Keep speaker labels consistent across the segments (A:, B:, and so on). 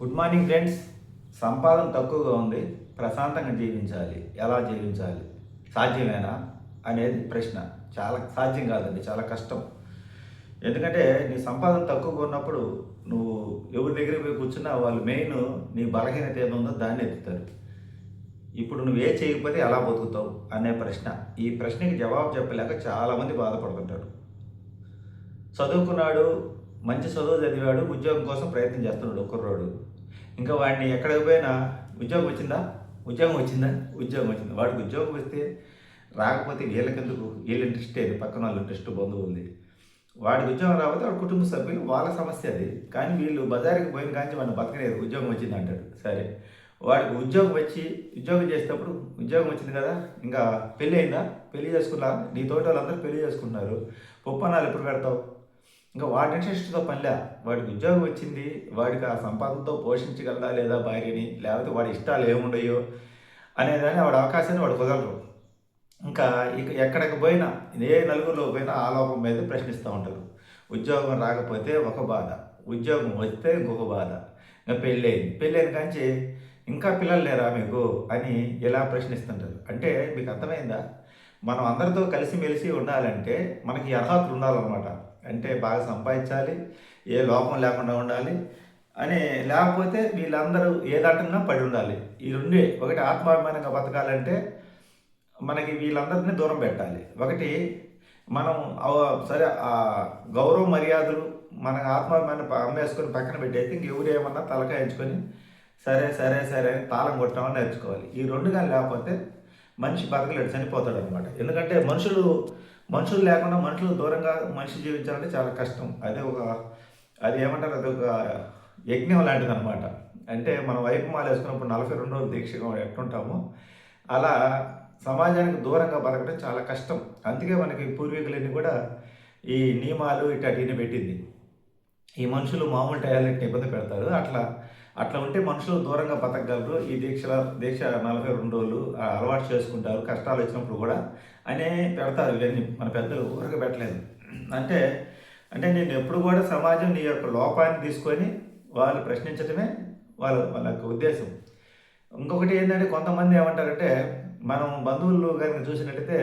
A: Good morning friends. సంపాదన తక్కువగా ఉంది, ప్రశాంతంగా జీవించాలి, ఎలా జీవించాలి, సాధ్యమేనా అనేది ప్రశ్న. చాలా సాధ్యం కాదండి, చాలా కష్టం. ఎందుకంటే నీ సంపాదన తక్కువగా ఉన్నప్పుడు నువ్వు ఎవరి దగ్గరికి పోయి కూర్చున్నా వాళ్ళు మెయిన్ నీ బలహీనత ఏముందో దాన్ని ఎత్తుతారు. ఇప్పుడు నువ్వు ఏ చేయకపోతే ఎలా బతుకుతావు అనే ప్రశ్న. ఈ ప్రశ్నకి జవాబు చెప్పలేక చాలామంది బాధపడుతుంటారు. చదువుకున్నాడు, మంచి చదువు చదివాడు, ఉద్యోగం కోసం ప్రయత్నం చేస్తున్నాడు కుర్రోడు. ఇంకా వాడిని ఎక్కడికి పోయినా ఉద్యోగం వచ్చిందా, ఉద్యోగం వచ్చిందా, ఉద్యోగం వచ్చిందా. వాడికి ఉద్యోగం వస్తే రాకపోతే వీళ్ళకెందుకు, వీళ్ళ ఇంట్రెస్ట్ ఏది, పక్కన వాళ్ళ ఇంట్రెస్ట్ బంధువుంది. వాడికి ఉద్యోగం రాకపోతే వాడి కుటుంబ సభ్యులు వాళ్ళ సమస్య అది. కానీ వీళ్ళు బజారుకి పోయిన కానీ వాడిని బతకలేదు, ఉద్యోగం వచ్చింది అంటాడు. సరే, వాడికి ఉద్యోగం వచ్చి ఉద్యోగం చేసేటప్పుడు ఉద్యోగం వచ్చింది కదా, ఇంకా పెళ్ళి అయిందా, పెళ్లి చేసుకున్నా, నీ తోటి వాళ్ళందరూ పెళ్లి చేసుకుంటున్నారు, పొప్పనాలు ఎప్పుడు పెడతావు. ఇంకా వాడి ఇంట్రెస్ట్తో పనిలే, వాడికి ఉద్యోగం వచ్చింది, వాడికి ఆ సంపాదనతో పోషించగలదా లేదా భార్యని, లేకపోతే వాడి ఇష్టాలు ఏముండయో అనేదాన్ని వాడి అవకాశాన్ని వాడు కుదరరు. ఇంకా ఎక్కడికి పోయినా, ఏ నలుగురిలో పోయినా ఆ లోపం మీద ప్రశ్నిస్తూ ఉంటారు. ఉద్యోగం రాకపోతే ఒక బాధ, ఉద్యోగం వస్తే ఇంకొక బాధ. ఇంకా పెళ్ళైన కాంచి ఇంకా పిల్లలు లేరా మీకు అని ఇలా ప్రశ్నిస్తుంటారు. అంటే మీకు అర్థమైందా, మనం అందరితో కలిసిమెలిసి ఉండాలంటే మనకి అర్హతలు ఉండాలన్నమాట. అంటే బాగా సంపాదించాలి, ఏ లోపం లేకుండా ఉండాలి అని, లేకపోతే వీళ్ళందరూ ఏదంటున్నా పడి ఉండాలి. ఈ రెండే. ఒకటి ఆత్మాభిమానంగా బతకాలంటే మనకి వీళ్ళందరినీ దూరం పెట్టాలి. ఒకటి మనం సరే ఆ గౌరవ మర్యాదలు మన ఆత్మాభిమానం అమ్మేసుకొని పక్కన పెట్టేస్తే ఇంకెవరు ఏమన్నా తలకాయించుకొని సరే సరే సరే అని తాళం కొట్టమని నేర్చుకోవాలి. ఈ రెండు కానీ లేకపోతే మనిషి బతకలేడు, చనిపోతాడు అనమాట. ఎందుకంటే మనుషులు లేకుండా మనుషులు దూరంగా మనిషి జీవించాలంటే చాలా కష్టం. అది ఏమంటారు, అది ఒక యజ్ఞం లాంటిది అనమాట. అంటే మనం వైపుమాల వేసుకున్నప్పుడు 42 రోజులు దీక్షగా ఎట్టుంటామో అలా సమాజానికి దూరంగా బతకడం చాలా కష్టం. అందుకే మనకి పూర్వీకులన్నీ కూడా ఈ నియమాలు ఇట్లాంటివన్నీ పెట్టింది. ఈ మనుషులు మామూలు టయాలెట్ని ఇబ్బంది పెడతారు. అట్లా ఉంటే మనుషులు దూరంగా బతకగలరు. ఈ దీక్ష 42 రోజులు అలవాటు చేసుకుంటారు, కష్టాలు వచ్చినప్పుడు కూడా అనే పెడతారు. ఇవన్నీ మన పెద్దలు ఊరక పెట్టలేదు. అంటే అంటే నేను ఎప్పుడు కూడా సమాజం నీ యొక్క లోపాన్ని తీసుకొని వాళ్ళు ప్రశ్నించడమే వాళ్ళ యొక్క ఉద్దేశం. ఇంకొకటి ఏంటంటే కొంతమంది ఏమంటారంటే, మనం బంధువులు కనుక చూసినట్టయితే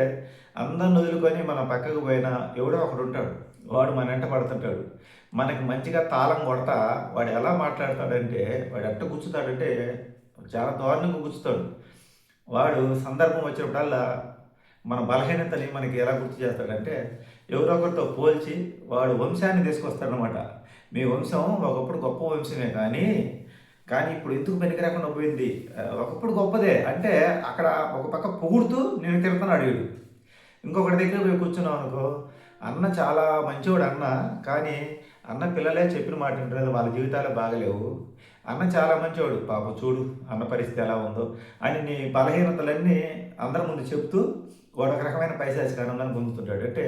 A: అందరిని వదులుకొని మనం పక్కకు పోయినా ఎవడో ఒకడు ఉంటాడు, వాడు మన వెంట పడుతుంటాడు. మనకి మంచిగా తాళం కొడతా వాడు ఎలా మాట్లాడతాడంటే, వాడు ఎట్ట గుచ్చుతాడంటే చాలా దారుణంగా గుచ్చుతాడు. వాడు సందర్భం వచ్చినప్పుడల్లా మన బలహీనతని మనకి ఎలా గుర్తు చేస్తాడంటే, ఎవరో ఒకరితో పోల్చి వాడు వంశాన్ని తీసుకొస్తాడనమాట. మీ వంశం ఒకప్పుడు గొప్ప వంశమే, కానీ ఇప్పుడు ఎందుకు పనికి రాకుండా పోయింది, ఒకప్పుడు గొప్పదే అంటే అక్కడ ఒక పక్క పొగుడుతూ నేను తిడుతున్నాడు వీడు. ఇంకొకటి దగ్గర పోయి కూర్చున్నాం అనుకో, అన్న చాలా మంచివాడు అన్న, కానీ అన్న పిల్లలే చెప్పిన మాట వింటారు, వాళ్ళ జీవితాలే బాగలేవు. అన్న చాలా మంచివాడు, పాప చూడు అన్న పరిస్థితి ఎలా ఉందో అని నీ బలహీనతలన్నీ అందరి ముందు చెప్తూ వాడు ఒక రకమైన పైశాచిక ఆనందాన్ని పొందుతుంటాడు. అంటే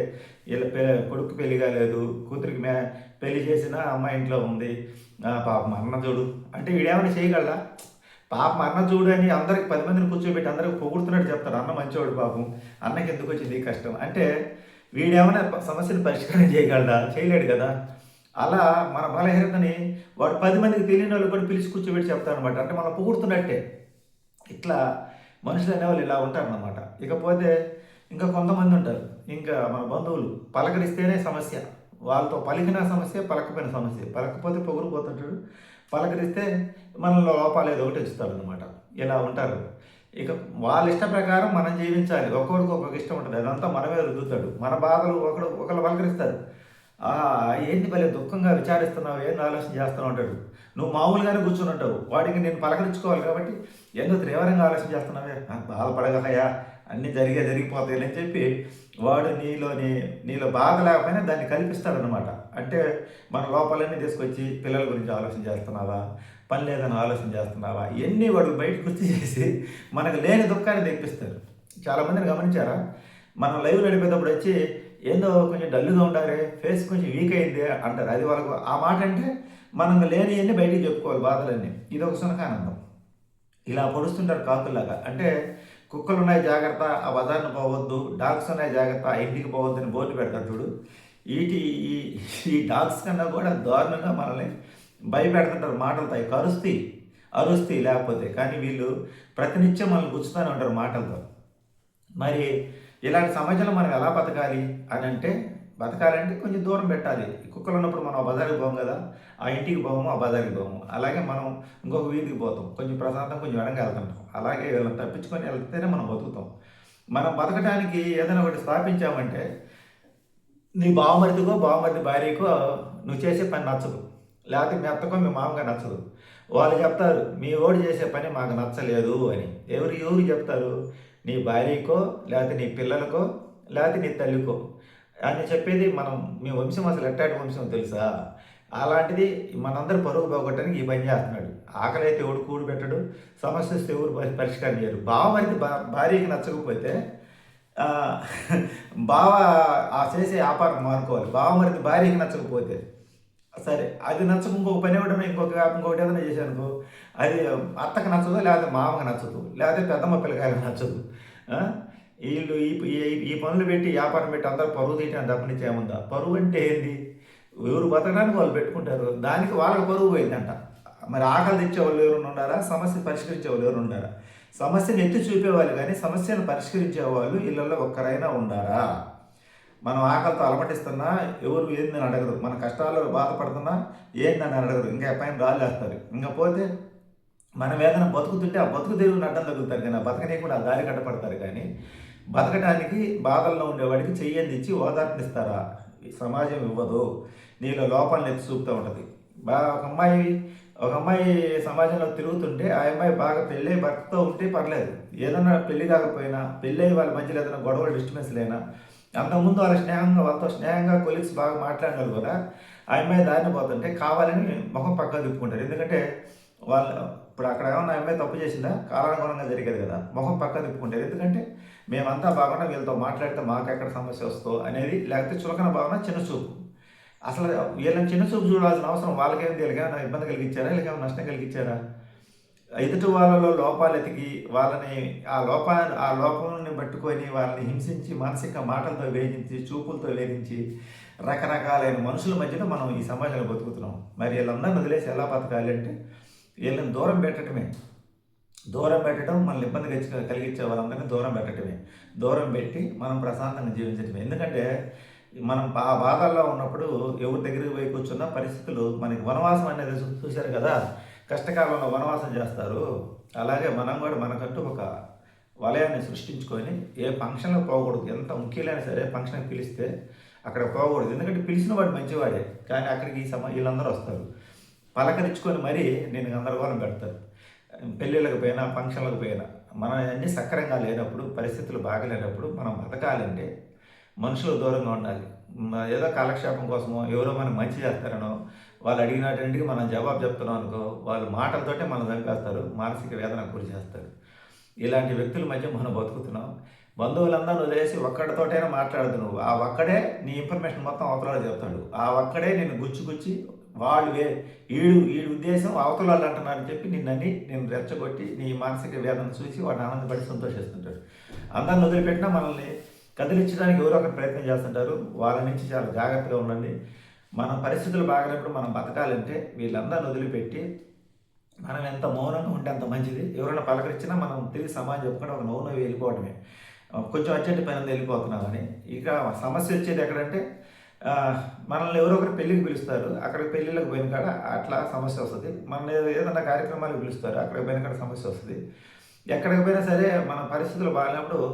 A: వీళ్ళ కొడుకు పెళ్లి కాలేదు, కూతురికి పెళ్లి చేసిన అమ్మాయి ఇంట్లో ఉంది, పాపం అన్న చూడు అంటే వీడేమైనా చేయగలరా. పాపం అన్న చూడు అని అందరికి 10 మందిని కూర్చోబెట్టి అందరికి పొగుడుతున్నట్టు చెప్తాడు, అన్న మంచివాడు పాపం, అన్నకి ఎందుకు వచ్చింది ఈ కష్టం అంటే. వీడేమైనా సమస్యను పరిష్కారం చేయగలడా, చేయలేడు కదా. అలా మన బలహీనతని వాడు 10 మందికి తెలియని వాళ్ళు కూడా పిలిచి కూర్చోబెట్టి చెప్తారనమాట. అంటే మనం పొగుడుతున్నట్టే. ఇట్లా మనుషులు అనేవాళ్ళు ఇలా ఉంటారన్నమాట. ఇకపోతే ఇంకా కొంతమంది ఉంటారు, ఇంకా మన బంధువులు పలకరిస్తేనే సమస్య, వాళ్ళతో పలికిన సమస్య, పలకపోయిన సమస్య. పలకపోతే పొగురుపోతుంటాడు, పలకరిస్తే మనలో లోపాలు ఏదో ఒకటి ఇస్తాడు అనమాట. ఇలా ఉంటారు. ఇక వాళ్ళ ఇష్ట ప్రకారం మనం జీవించాలి. ఒక్కొక్కడికి ఒక్కొక్క ఇష్టం ఉంటుంది, అదంతా మనమే రుద్దుతాడు. మన బాధలు ఒకళ్ళు పలకరిస్తారు, ఏంటి భలే దుఃఖంగా విచారిస్తున్నావు, ఏంది ఆలోచన చేస్తున్నావు అంటాడు. నువ్వు మామూలుగానే కూర్చుని ఉంటావు, వాడికి నేను పలకరించుకోవాలి కాబట్టి ఎందుకు తీవ్రంగా ఆలోచన చేస్తున్నావే, బాధపడగలయా, అన్నీ జరిగిపోతాయి అని చెప్పి వాడు నీలో బాధ లేకపోయినా దాన్ని కల్పిస్తాడనమాట. అంటే మన లోపాలన్నీ తీసుకొచ్చి పిల్లల గురించి ఆలోచన చేస్తున్నావా, పని లేదని ఆలోచన చేస్తున్నావా, ఇవన్నీ వాడు బయటకు గుర్తు చేసి మనకు లేని దుఃఖాన్ని తెప్పిస్తారు. చాలామందిని గమనించారా, మనం లైవ్ నడిపేటప్పుడు వచ్చి ఏందో కొంచెం డల్గా ఉండాలి, ఫేస్ కొంచెం వీక్ అయింది అంటారు. అది వాళ్ళకు ఆ మాట అంటే మనం లేనివన్నీ బయటికి చెప్పుకోవాలి, బాధలన్నీ. ఇది ఒక సునకానందం. ఇలా పొడుస్తుంటారు కాకుల్లాగా. అంటే కుక్కలు ఉన్నాయి జాగ్రత్త, ఆ బజార్ను పోవద్దు, డాగ్స్ ఉన్నాయి జాగ్రత్త, ఆ ఇంటికి పోవద్దు అని బోర్డు పెడతాడు చూడు. ఈ డాగ్స్ కన్నా కూడా దారుణంగా మనల్ని భయపెడుతుంటారు మాటలతో, అవి అరుస్తాయి లేకపోతే. కానీ వీళ్ళు ప్రతినిత్యం మనల్ని గుచ్చుతూనే ఉంటారు మాటలతో. మరి ఇలాంటి సమాజంలో మనం ఎలా బతకాలి అని అంటే, బతకాలంటే కొంచెం దూరం పెట్టాలి. కుక్కలు ఉన్నప్పుడు మనం ఆ బజార్‌కి పోము కదా! ఆ ఇంటికి పోము, ఆ బజార్‌కి పోము. అలాగే మనం ఇంకొక వీధికి పోతాం. కొంచెం ప్రశాంతం కొంచెం వెనక్కి వెళ్తుంటాం. అలాగే వీళ్ళని తప్పించుకొని వెళ్తేనే మనం బతుకుతాం. మనం బతకడానికి ఏదైనా ఒకటి స్థాపించామంటే, నీ బావమరిది భార్యకో నువ్వు చేసే పని నచ్చదు. లేకపోతే మీ అత్తకో, మీ మామకో నచ్చదు. వాళ్ళు చెప్తారు, మీ వోడు చేసే పని మాకు నచ్చలేదు అని. ఎవరు చెప్తారు? నీ భార్యకో, లేకపోతే నీ పిల్లలకో, లేకపోతే నీ తల్లికో అని చెప్పేది. మీ వంశం అసలు ఎట్టాటి వంశం తెలుసా? అలాంటిది మనందరూ పరువు పోగొట్టడానికి ఈ పని చేస్తున్నాడు. ఆకలి అయితే ఎవడు కూడు పెట్టడు, సమస్య వస్తే ఎవరు పరిష్కారం చేయరు. బావమరిది భార్యకి నచ్చకపోతే బావ ఆ చేసే వ్యాపారం మానుకోవాలి. బావమరిది భార్యకి నచ్చకపోతే సరే, అది నచ్చక ఇంకొక పని ఇవ్వడమే, ఇంకొకటి ఏదైనా చేశానుకో, అది అత్తకు నచ్చదు, లేకపోతే మామకు నచ్చదు, లేకపోతే పెద్దమ్మ పిల్లకాయలకు నచ్చదు. వీళ్ళు ఈ పనులు పెట్టి వ్యాపారం పెట్టి అందరూ పరువు తీయటానికి తప్పనిచ్చి ఏముందా? పరువు అంటే ఏంది? ఎవరు బతకడానికి వాళ్ళు పెట్టుకుంటారు, దానికి వాళ్ళకి పరువు పోయిందంట. మరి ఆకలి తెచ్చే వాళ్ళు ఎవరు ఉన్నారా? సమస్య పరిష్కరించే వాళ్ళు ఎవరు ఉన్నారా? సమస్యను ఎత్తి చూపేవాళ్ళు కానీ సమస్యను పరిష్కరించే వాళ్ళు ఇళ్ళల్లో ఒక్కరైనా ఉండారా? మనం ఆకలితో అలమటిస్తున్నా ఎవరు ఏందని అడగరు. మన కష్టాల్లో బాధపడుతున్నా ఏందని అడగరు. ఇంకా పైన రాళ్ళేస్తారు. ఇంకా పోతే మనం ఏదైనా బతుకుతుంటే ఆ బతుకు తెరువుని అడ్డం తగులుతారు కానీ ఆ బతకనీయకుండా ఆ దారి కట్టపడతారు. కానీ బతకడానికి బాధల్లో ఉండేవాడికి చెయ్యంది ఇచ్చి ఓదార్పునిస్తారా? సమాజం ఇవ్వదు. నీలో లోపాలను ఎత్తి చూపుతూ ఉంటుంది. ఒక అమ్మాయి సమాజంలో తిరుగుతుంటే ఆ అమ్మాయి బాగా పెళ్ళై భర్తతో ఉంటే పర్లేదు. ఏదైనా పెళ్లి కాకపోయినా, పెళ్ళై వాళ్ళ మధ్యలో ఏదైనా గొడవలు డిస్టర్బెన్స్ లేనా, అంతకుముందు వాళ్ళతో స్నేహంగా కొలీగ్స్ బాగా మాట్లాడగలరు కదా, ఆ అమ్మాయి దారిని పోతుంటే కావాలని ముఖం పక్కన తిప్పుకుంటారు. ఎందుకంటే వాళ్ళు ఇప్పుడు అక్కడ ఏమన్నా అమ్మాయి తప్పు చేసిందా? కాలానుగుణంగా జరిగేది కదా, ముఖం పక్కన తిప్పుకుంటారు. ఎందుకంటే మేమంతా బాగున్నా వీళ్ళతో మాట్లాడితే మాకు ఎక్కడ సమస్య వస్తుందో అనేది, లేకపోతే చులకన భావన, చిన్న చూపు. అసలు వీళ్ళని చిన్న చూపు చూడాల్సిన అవసరం వాళ్ళకేంది? వీళ్ళకేమైనా ఇబ్బంది కలిగించారా? వీళ్ళకేమైనా నష్టం కలిగించారా? ఎదుటి వాళ్ళలో లోపాలు ఎతికి వాళ్ళని ఆ లోపాలని పట్టుకొని వాళ్ళని హింసించి, మానసిక మాటలతో వేధించి, చూపులతో వేధించి, రకరకాలైన మనుషుల మధ్యలో మనం ఈ సమాజంలో బతుకుతున్నాం. మరి వీళ్ళందరిని వదిలేసి ఎలా బతకాలి అంటే వీళ్ళని దూరం పెట్టడమే. దూరం పెట్టడం, మనల్ని ఇబ్బంది కలిగించే వాళ్ళందరినీ దూరం పెట్టడమే. దూరం పెట్టి మనం ప్రశాంతంగా జీవించడమే. ఎందుకంటే మనం ఆ బాధల్లో ఉన్నప్పుడు ఎవరి దగ్గరికి పోయి కూర్చున్న పరిస్థితులు మనకి వనవాసం అనేది చూశారు కదా, కష్టకాలంలో వనవాసం చేస్తారు. అలాగే మనం కూడా మనకంటూ ఒక వలయాన్ని సృష్టించుకొని ఏ ఫంక్షన్లో పోకూడదు. ఎంత ముఖ్యమైన సరే ఫంక్షన్కి పిలిస్తే అక్కడ పోకూడదు. ఎందుకంటే పిలిచిన వాడు మంచివాడే, కానీ అక్కడికి వీళ్ళందరూ వస్తారు. పలకరించుకొని మరీ నేను గందరగోళం పెడతారు. పెళ్ళిళ్ళకి పోయినా, ఫంక్షన్లకు పోయినా, మనం అన్నీ సక్రంగా లేనప్పుడు, పరిస్థితులు బాగలేనప్పుడు మనం బతకాలంటే మనుషులు దూరంగా ఉండాలి. ఏదో కాలక్షేపం కోసమో, ఎవరో మనం మంచి చేస్తారనో, వాళ్ళు అడిగినటువంటి మనం జవాబు చెప్తున్నాం అనుకో, వాళ్ళు మాటలతోటే మనం చంపేస్తారు, మానసిక వేదనకు గురి చేస్తారు. ఇలాంటి వ్యక్తుల మధ్య మనం బతుకుతున్నాం. బంధువులందరూ వదిలేసి ఒక్కడితోటైనా మాట్లాడదు నువ్వు. ఆ ఒక్కడే నీ ఇన్ఫర్మేషన్ మొత్తం అవతలలో చెప్తాడు. ఆ ఒక్కడే నేను గుచ్చి వాళ్ళు ఈడు ఉద్దేశం అవతల వాళ్ళు అంటున్నారని చెప్పి నేను రెచ్చగొట్టి నీ మానసిక వేదన చూసి వాడిని ఆనందపడి సంతోషిస్తుంటాడు. అందరిని వదిలిపెట్టినా మనల్ని కదిలించడానికి ఎవరో ఒకరు ప్రయత్నం చేస్తుంటారు. వాళ్ళ నుంచి చాలా జాగ్రత్తగా ఉండండి. మన పరిస్థితులు బాగానప్పుడు మనం బతకాలంటే వీళ్ళందరిని వదిలిపెట్టి మనం ఎంత మౌనంగా ఉంటే అంత మంచిది. ఎవరైనా పలకరించినా మనం తిరిగి సమాజం చెప్పుకుంటే ఒక నవ్వు వెళ్ళిపోవడమే. కొంచెం అర్జెంట్ పని వెళ్ళిపోతున్నామని. ఇక సమస్య వచ్చేది ఎక్కడంటే మనల్ని ఎవరో ఒకరు పెళ్ళికి పిలుస్తారు, అక్కడికి పెళ్ళిళ్ళకి పోయిన కాడ అట్లా సమస్య వస్తుంది. మనల్ని ఏదైనా కార్యక్రమాలకు పిలుస్తారు, అక్కడికి పోయిన కాడ సమస్య వస్తుంది. ఎక్కడికి పోయినా సరే మన పరిస్థితులు బాగాలేనప్పుడు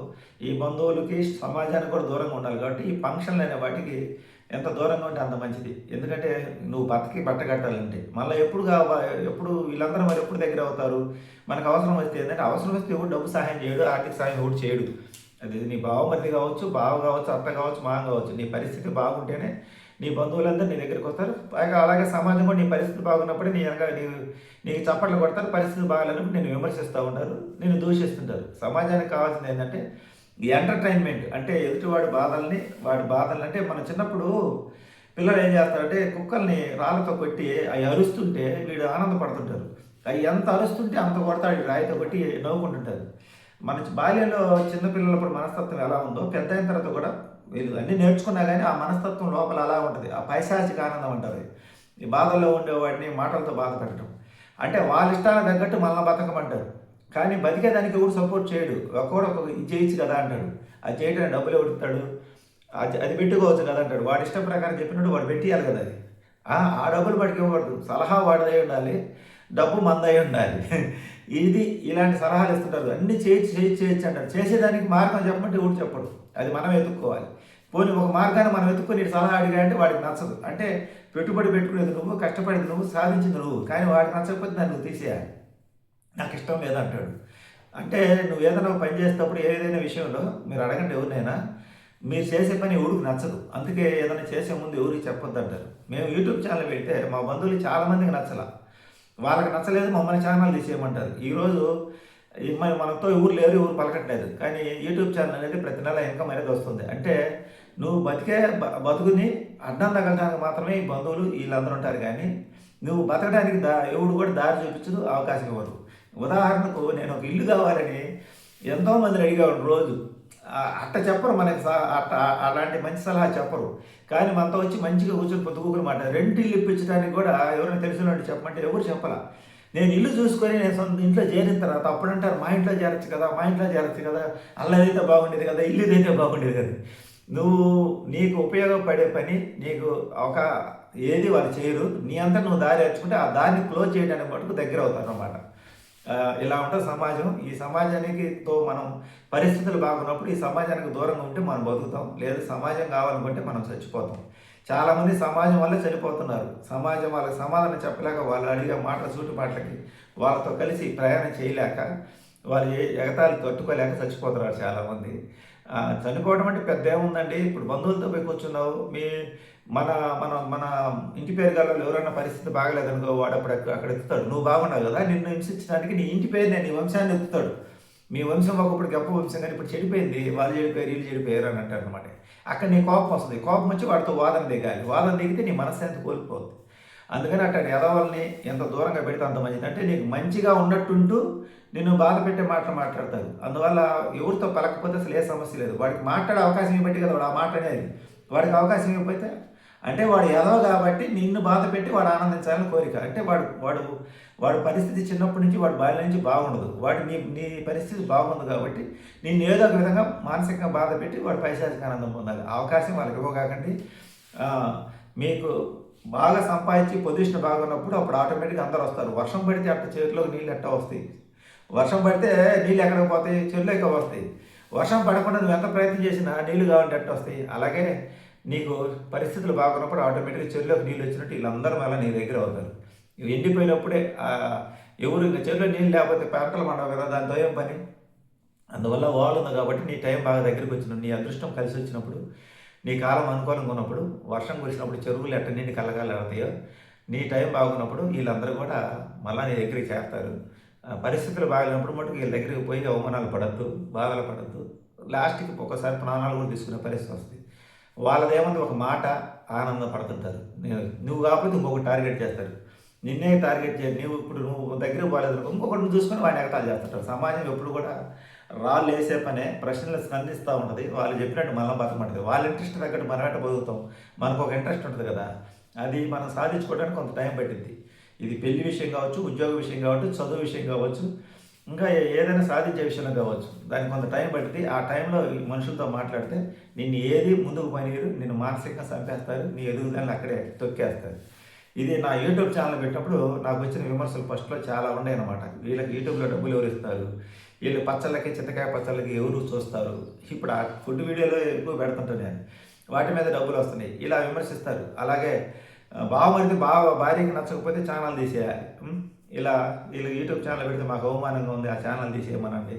A: ఈ బంధువులకి, సమాజానికి కూడా దూరంగా ఉండాలి. కాబట్టి ఈ ఫంక్షన్లు అనే వాటికి ఎంత దూరంగా ఉంటే అంత మంచిది. ఎందుకంటే నువ్వు బట్ట కట్టాలంటే మళ్ళీ ఎప్పుడు వీళ్ళందరూ మరి ఎప్పుడు దగ్గర అవుతారు? మనకు అవసరం వస్తే ఏంటంటే, అవసరం వస్తే ఎవరు డబ్బు సహాయం చేయడు, ఆర్థిక సహాయం ఎవరు చేయడు. అది నీ బావమరిది కావచ్చు, బావ కావచ్చు, అత్త కావచ్చు, మామ కావచ్చు. నీ పరిస్థితి బాగుంటేనే నీ బంధువులందరూ నీ దగ్గరికి వస్తారు. పైగా అలాగే సమాజం కూడా నీ పరిస్థితి బాగున్నప్పుడే నీకు చప్పట్లు కొడతారు. పరిస్థితి బాగాలేనప్పుడు నేను విమర్శిస్తూ ఉంటారు, నేను దూషిస్తుంటారు. సమాజానికి కావాల్సింది ఏంటంటే ఈ ఎంటర్టైన్మెంట్. అంటే ఎదుటివాడి బాధల్ని అంటే మన చిన్నప్పుడు పిల్లలు ఏం చేస్తారంటే కుక్కల్ని రాళ్ళతో కొట్టి అవి అరుస్తుంటే వీడు ఆనందపడుతుంటారు. అవి ఎంత అరుస్తుంటే అంత కొడతాడు, రాయితో కొట్టి నవ్వుకుంటుంటారు. మన బాల్యంలో చిన్నపిల్లలప్పుడు మనస్తత్వం ఎలా ఉందో పెద్ద అయిన తర్వాత కూడా వీళ్ళు అన్నీ నేర్చుకున్నా కానీ ఆ మనస్తత్వం లోపల అలా ఉంటుంది. ఆ పైశాచిక ఆనందం అంటారు. ఈ బాధల్లో ఉండేవాడిని మాటలతో బాధ పెట్టడం. అంటే వాళ్ళ ఇష్టానికి తగ్గట్టు మనల్ని బతకమంటారు. కానీ బతికేదానికి ఎవడు సపోర్ట్ చేయడు. ఒక్కోడు ఒక ఇది చేయొచ్చు కదా అంటాడు. అది చేయడానికి డబ్బులు ఎవడు ఇస్తాడు? అది పెట్టుకోవచ్చు కదా అంటాడు. వాడి ఇష్టం ప్రకారం చెప్పినట్టు వాడు పెట్టియాలి కదా అది. ఆ డబ్బులు వాడికి ఇవ్వకూడదు. సలహా వాడిదై ఉండాలి, డబ్బు మందై ఉండాలి. ఇది ఇలాంటి సలహాలు ఇస్తుంటారు. అన్నీ చేయొచ్చు అంటారు. చేసేదానికి మార్గం చెప్పమంటే ఎవడు చెప్పడు. అది మనం వెతుక్కోవాలి. పోనీ ఒక మార్గాన్ని మనం వెతుక్కొని సలహా అడిగాయంటే వాడికి నచ్చదు. అంటే పెట్టుబడి పెట్టుకునేది నువ్వు, కష్టపడేది నువ్వు, సాధించింది నువ్వు. కానీ వాడికి నచ్చకపోతే దాన్ని నువ్వు తీసేయాలి. నాకు ఇష్టం లేదంటాడు. అంటే నువ్వు ఏదైనా పని చేసేటప్పుడు ఏదైనా విషయంలో మీరు అడగండి ఎవరినైనా, మీరు చేసే పని ఎవరికి నచ్చదు. అందుకే ఏదైనా చేసే ముందు ఎవరికి చెప్పొద్దు అంటారు. మేము యూట్యూబ్ ఛానల్ పెడితే మా బంధువులు చాలామందికి నచ్చల. వాళ్ళకి నచ్చలేదు, మమ్మల్ని ఛానల్ తీసేయమంటారు. ఈరోజు మనతో ఎవరు లేరు, ఎవరు పలకట్లేదు. కానీ యూట్యూబ్ ఛానల్ అనేది ప్రతి నెల ఇన్కమ్ అనేది వస్తుంది. అంటే నువ్వు బతుకుని అడ్డం తగలడానికి మాత్రమే ఈ బంధువులు వీళ్ళందరూ ఉంటారు. కానీ నువ్వు బతకడానికి ఎవడు కూడా దారి చూపించదు, అవకాశం ఇవ్వరు. ఉదాహరణకు నేను ఒక ఇల్లు కావాలని ఎంతోమందిని అడిగేవాడు రోజు. అట్ట చెప్పరు మనకి, అలాంటి మంచి సలహా చెప్పరు. కానీ మనతో వచ్చి మంచిగా కూర్చొని పొద్దుకూకుని మాట రెంట్ ఇల్లు ఇప్పించడానికి కూడా ఎవరైనా తెలిసిన వాళ్ళు చెప్పమంటే ఎవరు చెప్పాల. నేను ఇల్లు చూసుకొని నేను సొంత ఇంట్లో చేరిన తర్వాత అప్పుడంటారు మా ఇంట్లో చేరచ్చు కదా, అల్లదైతే బాగుండేది కదా, ఇల్లు అయితే బాగుండేది కదా. నీకు ఉపయోగపడే పని నీకు ఒక ఏది వాళ్ళు చేయరు. నీ అంతా నువ్వు దారి నేర్చుకుంటే ఆ దాన్ని క్లోజ్ చేయడానికి మటుకు దగ్గర అవుతారు అన్నమాట. ఇలా ఉంటుంది సమాజం. ఈ సమాజానికితో మనం పరిస్థితులు బాగున్నప్పుడు ఈ సమాజానికి దూరంగా ఉంటే మనం బతుకుతాం. లేదు సమాజం కావాలనుకుంటే మనం చచ్చిపోతాం. చాలామంది సమాజం వల్ల చనిపోతున్నారు. సమాజం వాళ్ళకి సమాధానం చెప్పలేక, వాళ్ళు అడిగే మాటల సూటిపాట్లకి వాళ్ళతో కలిసి ప్రయాణం చేయలేక, వాళ్ళు ఎగతాళి తట్టుకోలేక చచ్చిపోతున్నారు చాలామంది. చనిపోవడం అంటే పెద్ద ఏముందండి. ఇప్పుడు బంధువులతో పోయి కూర్చున్నావు, మన మన మన ఇంటి పేరు గల ఎవరైనా పరిస్థితి బాగలేదనుకో, వాడు అక్కడ ఎత్తుతాడు. నువ్వు బాగున్నావు కదా, నిన్ను హింసించడానికి నీ ఇంటి పేరు నీ వంశాన్ని ఎత్తుతాడు. మీ వంశం ఒకప్పుడు గొప్ప వంశం, కానీ ఇప్పుడు చెడిపోయింది, వాళ్ళు చెడిపోయారు వీళ్ళు చెడిపోయారు అని అంటారు అనమాట. అక్కడ నీ కోపం వస్తుంది. కోపం వచ్చి వాడితో వాదన దిగాలి. వాదన దిగితే నీ మనశ్శాంతి కోల్పోతుంది. అందుకని అట్లాంటి ఎదవల్ని ఎంత దూరంగా పెడితే అంత మంచిది. అంటే నీకు మంచిగా ఉన్నట్టుంటూ నిన్ను బాధ పెట్టే మాటలు మాట్లాడతారు. అందువల్ల ఎవరితో పలకపోతే అసలు ఏ సమస్య లేదు. వాడికి మాట్లాడే అవకాశం ఇవ్వబట్టి కదా వాడు ఆ మాట అనేది. వాడికి అవకాశం ఇవ్వకపోతే అంటే వాడు ఎదవ కాబట్టి నిన్ను బాధ పెట్టి వాడు ఆనందించాలని కోరిక. అంటే వాడు పరిస్థితి చిన్నప్పటి నుంచి వాడి బాల్యం నుంచి బాగుండదు. నీ పరిస్థితి బాగుంది కాబట్టి నిన్ను ఏదో ఒక విధంగా మానసికంగా బాధ పెట్టి వాడు పైశాచిక ఆనందం పొందాలి. అవకాశం వాళ్ళకి ఇవ్వకాకండి. మీకు బాగా సంపాదించి పొజిషన్ బాగున్నప్పుడు అప్పుడు ఆటోమేటిక్గా అందరూ వస్తారు. వర్షం పడితే అట్ట చేతిలోకి నీళ్ళు ఎట్ట వస్తాయి, వర్షం పడితే నీళ్ళు ఎక్కడికి పోతాయి, చెరువులోకి వస్తాయి. వర్షం పడకుండా నువ్వు ఎంత ప్రయత్నం చేసినా నీళ్ళు కావాలంటే ఎట్ట వస్తాయి. అలాగే నీకు పరిస్థితులు బాగున్నప్పుడు ఆటోమేటిక్గా చెరువులోకి నీళ్ళు వచ్చినట్టు వీళ్ళందరూ మళ్ళీ నీ దగ్గర అవుతారు. ఇవి ఎండిపోయినప్పుడే ఎవరు ఇంకా చెరువులో నీళ్ళు లేకపోతే పంటలు పండవు కదా, దాంతో ఏం పని. అందువల్ల వాల్ ఉంది కాబట్టి నీ టైం బాగా దగ్గరికి వచ్చినప్పుడు, నీ అదృష్టం కలిసి వచ్చినప్పుడు, నీ కాలం అనుకూలంగా ఉన్నప్పుడు, వర్షం కురిసినప్పుడు చెరువులు ఎట్ట నిండి కలగాలవుతాయో, నీ టైం బాగున్నప్పుడు వీళ్ళందరూ కూడా మళ్ళీ నీ దగ్గరికి చేస్తారు. పరిస్థితులు బాగాలేనప్పుడు మటుకు వీళ్ళ దగ్గరికి పోయి అవమానాలు పడద్దు, బాధలు పడద్దు. లాస్ట్కి ఒక్కసారి ప్రాణాలు కూడా తీసుకునే పరిస్థితి వస్తుంది. వాళ్ళదేముంది ఒక మాట ఆనందపడుతుంటారు. నువ్వు కాకపోతే ఇంకొక టార్గెట్ చేస్తారు, నిన్నే టార్గెట్ చేయాలి. నువ్వు దగ్గర పోలేదు ఇంకొకటి చూసుకొని వాడిని ఎగతాలు చేస్తుంటారు. సమాజం ఎప్పుడు కూడా రాళ్ళు వేసే పనే, ప్రశ్నలు స్పందిస్తూ ఉంటుంది. వాళ్ళు చెప్పినట్టు మనం బతకమంటుంది. వాళ్ళ ఇంట్రెస్ట్ తగ్గట్టు మనం ఎట్ట బతుకుతాం. మనకు ఒక ఇంట్రెస్ట్ ఉంటుంది కదా, అది మనం సాధించుకోవడానికి కొంత టైం పట్టింది. ఇది పెళ్లి విషయం కావచ్చు, ఉద్యోగ విషయం కావచ్చు, చదువు విషయం కావచ్చు, ఇంకా ఏదైనా సాధించే విషయంలో కావచ్చు. దానికి కొంత టైం పట్టింది. ఆ టైంలో మనుషులతో మాట్లాడితే నిన్ను ఏది ముందుకు పనిరు, నిన్ను మానసికంగా చంపేస్తారు, నీ ఎదుగుదలని అక్కడే తొక్కేస్తారు. ఇది నా యూట్యూబ్ ఛానల్ పెట్టినప్పుడు నాకు వచ్చిన విమర్శలు ఫస్ట్లో చాలా ఉన్నాయి అన్నమాట. వీళ్ళకి యూట్యూబ్లో డబ్బులు ఎవరు ఇస్తారు, వీళ్ళు పచ్చళ్ళకి చింతకాయ పచ్చళ్ళకి ఎవరు చూస్తారు, ఇప్పుడు ఆ ఫుడ్ వీడియోలో ఎక్కువ పెడుతుంటాను నేను, వాటి మీద డబ్బులు వస్తున్నాయి, ఇలా విమర్శిస్తారు. అలాగే బావమరిది భార్యకి నచ్చకపోతే ఛానల్ తీసేయాలి, ఇలా వీళ్ళు యూట్యూబ్ ఛానల్ పెడితే మాకు అవమానంగా ఉంది, ఆ ఛానల్ తీసేయమనండి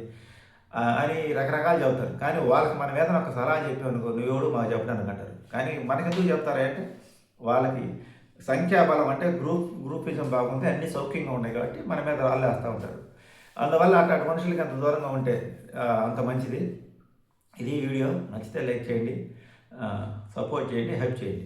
A: అని రకరకాలు చెబుతారు. కానీ వాళ్ళకి మనం ఏదైనా ఒక సలహా చెప్పామనుకో, నువ్వెవడు మాకు చెప్పడానికి అంటారు. కానీ మనకెందుకు చెప్తారంటే వాళ్ళకి సంఖ్యాబలం, అంటే గ్రూపిజం బాగుంది, అన్ని సౌఖ్యంగా ఉన్నాయి కాబట్టి మన మీద రాళ్ళు వేస్తూ ఉంటారు. అందువల్ల అట్లాంటి మనుషులకి అంత దూరంగా ఉంటే అంత మంచిది. ఇది వీడియో నచ్చితే లైక్ చేయండి, సపోర్ట్ చేయండి, హెల్ప్ చేయండి.